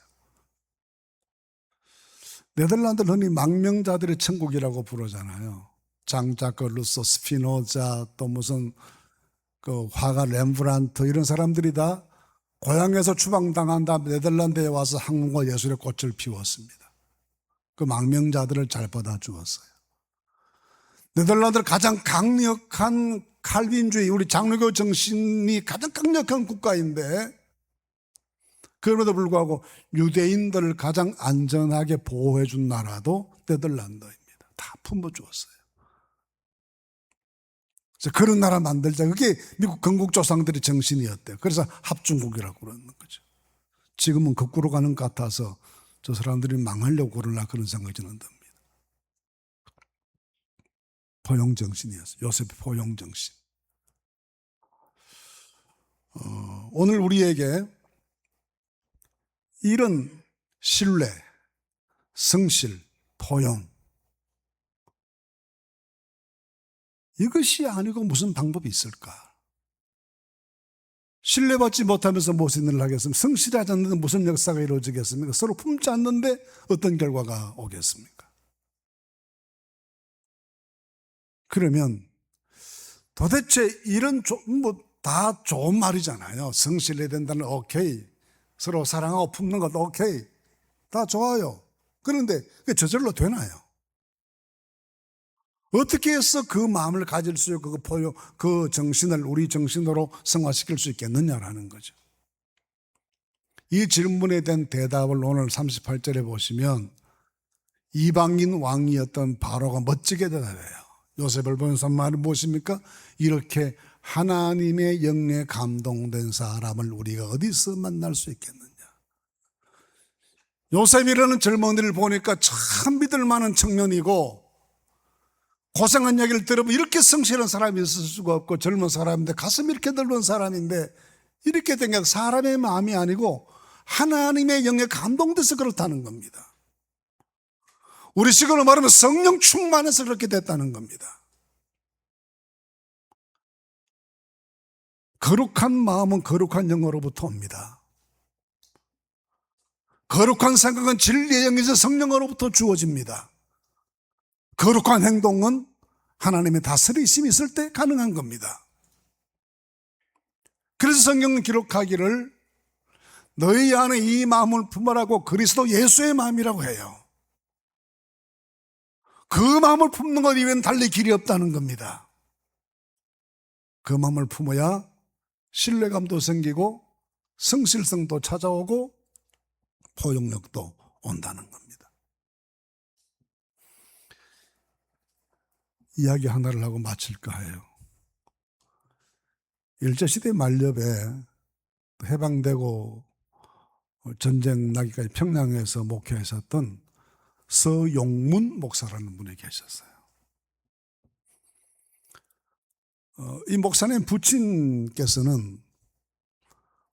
네덜란드를 흔히 망명자들의 천국이라고 부르잖아요. 장자크, 루소, 스피노자, 또 무슨 그 화가 렘브란트 이런 사람들이 다 고향에서 추방당한 다음 네덜란드에 와서 학문과 예술의 꽃을 피웠습니다. 그 망명자들을 잘 받아주었어요. 네덜란드는 가장 강력한 칼빈주의, 우리 장로교 정신이 가장 강력한 국가인데 그럼에도 불구하고 유대인들을 가장 안전하게 보호해 준 나라도 네덜란드입니다. 다 품어주었어요. 그래서 그런 나라 만들자. 그게 미국 건국조상들의 정신이었대요. 그래서 합중국이라고 그러는 거죠. 지금은 거꾸로 가는 것 같아서 저 사람들이 망하려고 그러나 그런 생각이 저는 듭니다. 포용정신이었어요. 요셉의 포용정신. 오늘 우리에게 이런 신뢰, 성실, 포용 이것이 아니고 무슨 방법이 있을까? 신뢰받지 못하면서 무슨 일을 하겠습니까? 성실하지 않는데 무슨 역사가 이루어지겠습니까? 서로 품지 않는데 어떤 결과가 오겠습니까? 그러면 도대체 이런 다 좋은 말이잖아요. 성실해야 된다는 오케이, 서로 사랑하고 품는 것도 오케이, 다 좋아요. 그런데 그게 저절로 되나요? 어떻게 해서 그 마음을 가질 수 있고 그 정신을 우리 정신으로 승화시킬 수 있겠느냐라는 거죠. 이 질문에 대한 대답을 오늘 38절에 보시면 이방인 왕이었던 바로가 멋지게 대답해요. 요셉을 보면서 말이 무엇입니까? 이렇게 하나님의 영에 감동된 사람을 우리가 어디서 만날 수 있겠느냐. 요셉이라는 젊은이를 보니까 참 믿을 만한 청년이고 고생한 얘기를 들으면 이렇게 성실한 사람이 있을 수가 없고 젊은 사람인데 가슴이 이렇게 넓은 사람인데 이렇게 된 게 사람의 마음이 아니고 하나님의 영에 감동돼서 그렇다는 겁니다. 우리 식으로 말하면 성령 충만해서 그렇게 됐다는 겁니다. 거룩한 마음은 거룩한 영으로부터 옵니다. 거룩한 생각은 진리의 영에서 성령으로부터 주어집니다. 거룩한 행동은 하나님의 다스리심이 있을 때 가능한 겁니다. 그래서 성경은 기록하기를 너희 안에 이 마음을 품으라고 그리스도 예수의 마음이라고 해요. 그 마음을 품는 것 이외에는 달리 길이 없다는 겁니다. 그 마음을 품어야 신뢰감도 생기고 성실성도 찾아오고 포용력도 온다는 겁니다. 이야기 하나를 하고 마칠까 해요. 일제시대 만렵에 해방되고 전쟁 나기까지 평양에서 목회하셨던 서용문 목사라는 분이 계셨어요. 이 목사님 부친께서는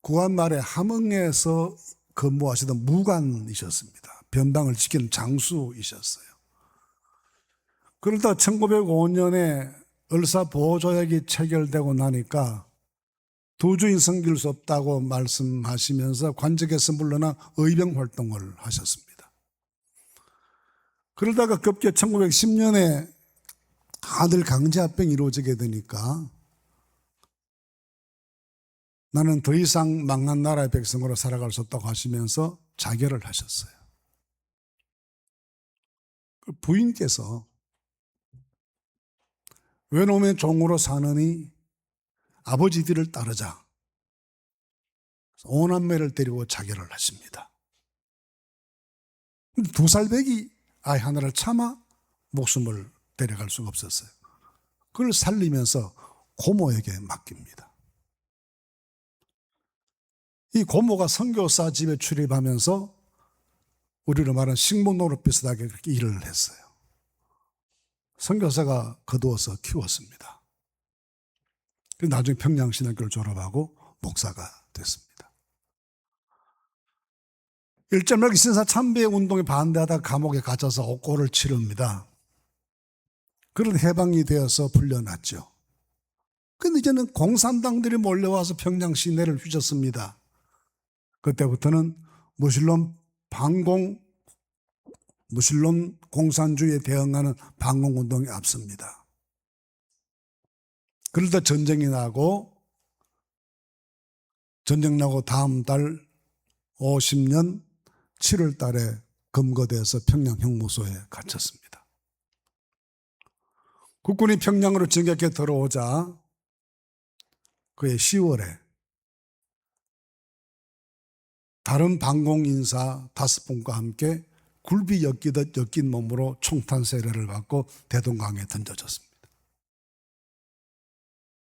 구한말에 함흥에서 근무하시던 무관이셨습니다. 변방을 지키는 장수이셨어요. 그러다 1905년에 을사보호조약이 체결되고 나니까 두 주인 섬길 수 없다고 말씀하시면서 관직에서 물러나 의병 활동을 하셨습니다. 그러다가 급게 1910년에 아들 강제합병이 이루어지게 되니까 나는 더 이상 망한 나라의 백성으로 살아갈 수 없다고 하시면서 자결을 하셨어요. 부인께서 외놈의 종으로 사느니 아버지 뒤를 따르자. 오남매를 데리고 자결을 하십니다. 2살배기 아이 하나를 참아 목숨을 데려갈 수가 없었어요. 그걸 살리면서 고모에게 맡깁니다. 이 고모가 선교사 집에 출입하면서 우리로 말하는 식모노릇 비슷하게 그렇게 일을 했어요. 선교사가 거두어서 키웠습니다. 나중에 평양신학교를 졸업하고 목사가 됐습니다. 일제말기 신사 참배 운동에 반대하다 감옥에 갇혀서 옥고를 치릅니다. 그런 해방이 되어서 풀려났죠. 근데 이제는 공산당들이 몰려와서 평양 시내를 휘젓습니다. 그때부터는 무슬림 공산주의에 대응하는 반공운동이 앞섭니다. 그러다 전쟁이 나고 다음 달 50년 7월 달에 검거돼서 평양 형무소에 갇혔습니다. 국군이 평양으로 진격해 들어오자 그해 10월에 다른 반공 인사 5분과 함께 굴비 엮이듯 엮인 몸으로 총탄 세례를 받고 대동강에 던져졌습니다.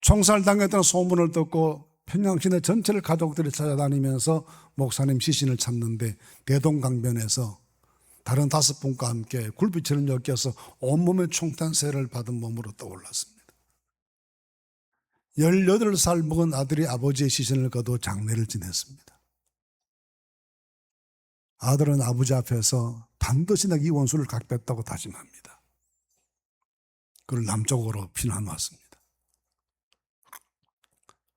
총살당했다는 소문을 듣고 평양시내 전체를 가족들이 찾아다니면서 목사님 시신을 찾는데 대동강변에서 다른 5분과 함께 굴비처럼 엮여서 온몸에 총탄 세례를 받은 몸으로 떠올랐습니다. 18살 먹은 아들이 아버지의 시신을 거두어 장례를 지냈습니다. 아들은 아버지 앞에서 반드시 내가 이 원수를 갚겠다고 다짐합니다. 그를 남쪽으로 피난 왔습니다.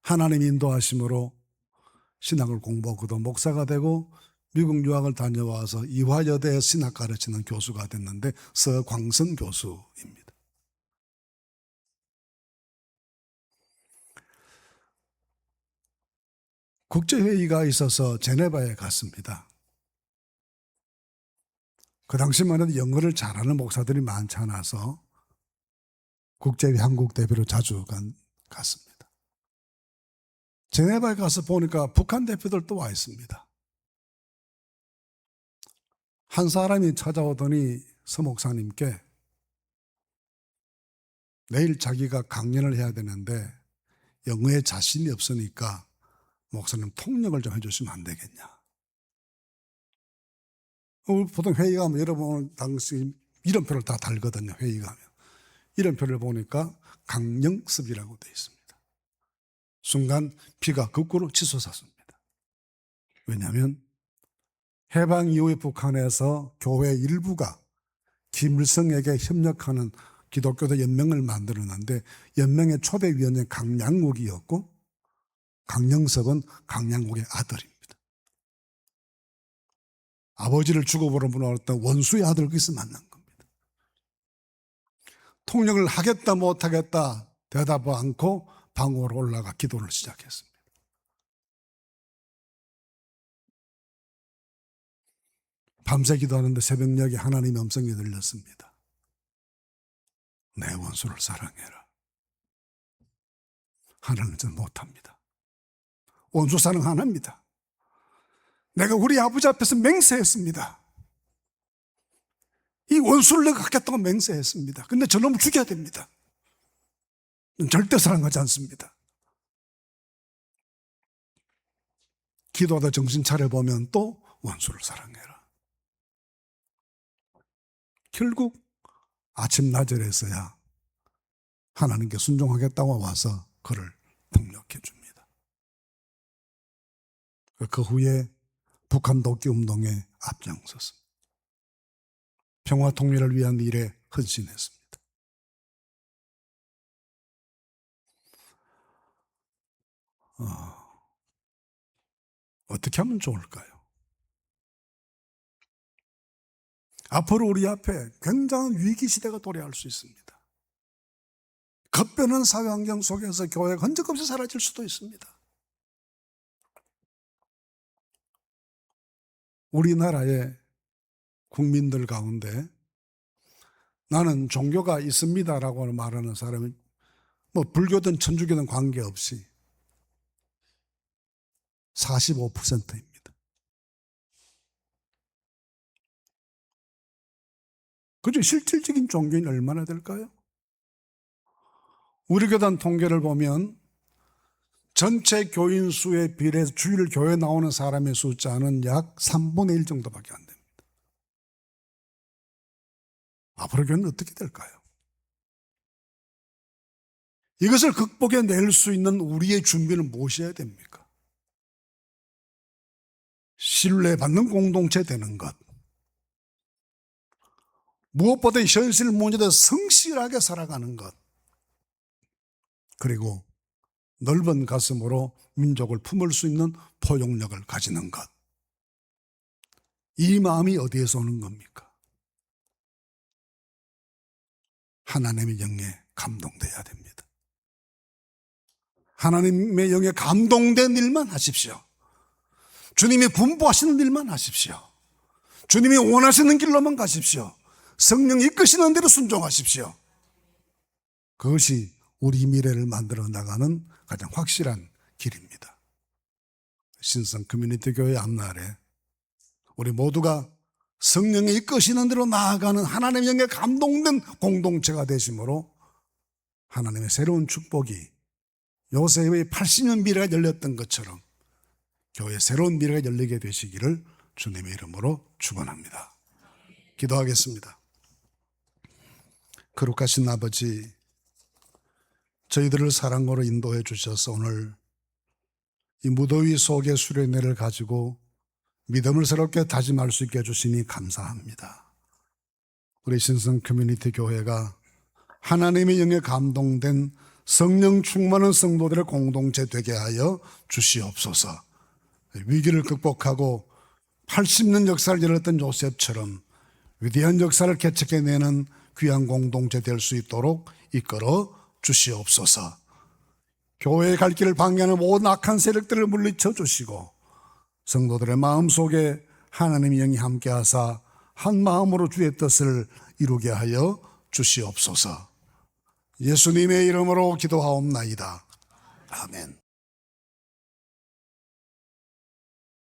하나님 인도하심으로 신학을 공부하고도 목사가 되고 미국 유학을 다녀와서 이화여대에 신학 가르치는 교수가 됐는데 서광선 교수입니다. 국제회의가 있어서 제네바에 갔습니다. 그 당시만 해도 영어를 잘하는 목사들이 많지 않아서 국제회의 한국 대표로 자주 갔습니다. 제네바에 가서 보니까 북한 대표들도 와 있습니다. 한 사람이 찾아오더니 서 목사님께 내일 자기가 강연을 해야 되는데 영어에 자신이 없으니까 목사님 통역을 좀 해주시면 안 되겠냐. 보통 회의 가면 여러분 당시 이름표를 다 달거든요. 회의 가면. 이름표를 보니까 강영섭이라고 되어 있습니다. 순간 피가 거꾸로 치솟았습니다. 왜냐하면 해방 이후에 북한에서 교회 일부가 김일성에게 협력하는 기독교도 연맹을 만들었는데 연맹의 초대위원장이 강양욱이었고 강영섭은 강양욱의 아들입니다. 아버지를 죽어버렸던 원수의 아들을 거기서 만난 겁니다. 통역을 하겠다 못하겠다 대답을 않고 방으로 올라가 기도를 시작했습니다. 밤새 기도하는데 새벽녘에 하나님의 음성이 들렸습니다. 내 원수를 사랑해라. 하나님은 전 못합니다. 원수 사랑 안 합니다. 내가 우리 아버지 앞에서 맹세했습니다. 이 원수를 내가 갖겠다고 맹세했습니다. 근데 저놈을 죽여야 됩니다. 절대 사랑하지 않습니다. 기도하다 정신 차려보면 또 원수를 사랑해라. 결국 아침 나절에서야 하나님께 순종하겠다고 와서 그를 폭력해 줍니다. 그 후에 북한 독재 운동에 앞장섰습니다. 평화 통일을 위한 일에 헌신했습니다. 어떻게 하면 좋을까요? 앞으로 우리 앞에 굉장한 위기 시대가 도래할 수 있습니다. 급변한 사회 환경 속에서 교회가 흔적 없이 사라질 수도 있습니다. 우리나라의 국민들 가운데 나는 종교가 있습니다라고 말하는 사람은 불교든 천주교든 관계없이 45%입니다. 그중 실질적인 종교인이 얼마나 될까요? 우리 교단 통계를 보면 전체 교인 수에 비례해서 주일 교회 나오는 사람의 숫자는 약 3분의 1 정도밖에 안 됩니다. 앞으로 교회는 어떻게 될까요? 이것을 극복해낼 수 있는 우리의 준비는 무엇이어야 됩니까? 신뢰받는 공동체 되는 것, 무엇보다 현실 문제에 성실하게 살아가는 것, 그리고 넓은 가슴으로 민족을 품을 수 있는 포용력을 가지는 것. 이 마음이 어디에서 오는 겁니까? 하나님의 영에 감동돼야 됩니다. 하나님의 영에 감동된 일만 하십시오. 주님이 분부하시는 일만 하십시오. 주님이 원하시는 길로만 가십시오. 성령이 이끄시는 대로 순종하십시오. 그것이 우리 미래를 만들어 나가는 가장 확실한 길입니다. 신성 커뮤니티 교회 앞날에 우리 모두가 성령이 이끄시는 대로 나아가는 하나님의 영에 감동된 공동체가 되심으로 하나님의 새로운 축복이 요셉의 80년 미래가 열렸던 것처럼 교회의 새로운 미래가 열리게 되시기를 주님의 이름으로 축원합니다. 기도하겠습니다. 거룩하신 아버지, 저희들을 사랑으로 인도해 주셔서 오늘 이 무더위 속에 수련회를 가지고 믿음을 새롭게 다짐할 수 있게 해주시니 감사합니다. 우리 신성 커뮤니티 교회가 하나님의 영에 감동된 성령 충만한 성도들의 공동체 되게 하여 주시옵소서. 위기를 극복하고 80년 역사를 열었던 요셉처럼 위대한 역사를 개척해내는 귀한 공동체 될 수 있도록 이끌어 주시옵소서. 교회의 갈 길을 방해하는 모든 악한 세력들을 물리쳐 주시고 성도들의 마음속에 하나님의 영이 함께하사 한 마음으로 주의 뜻을 이루게 하여 주시옵소서. 예수님의 이름으로 기도하옵나이다. 아멘.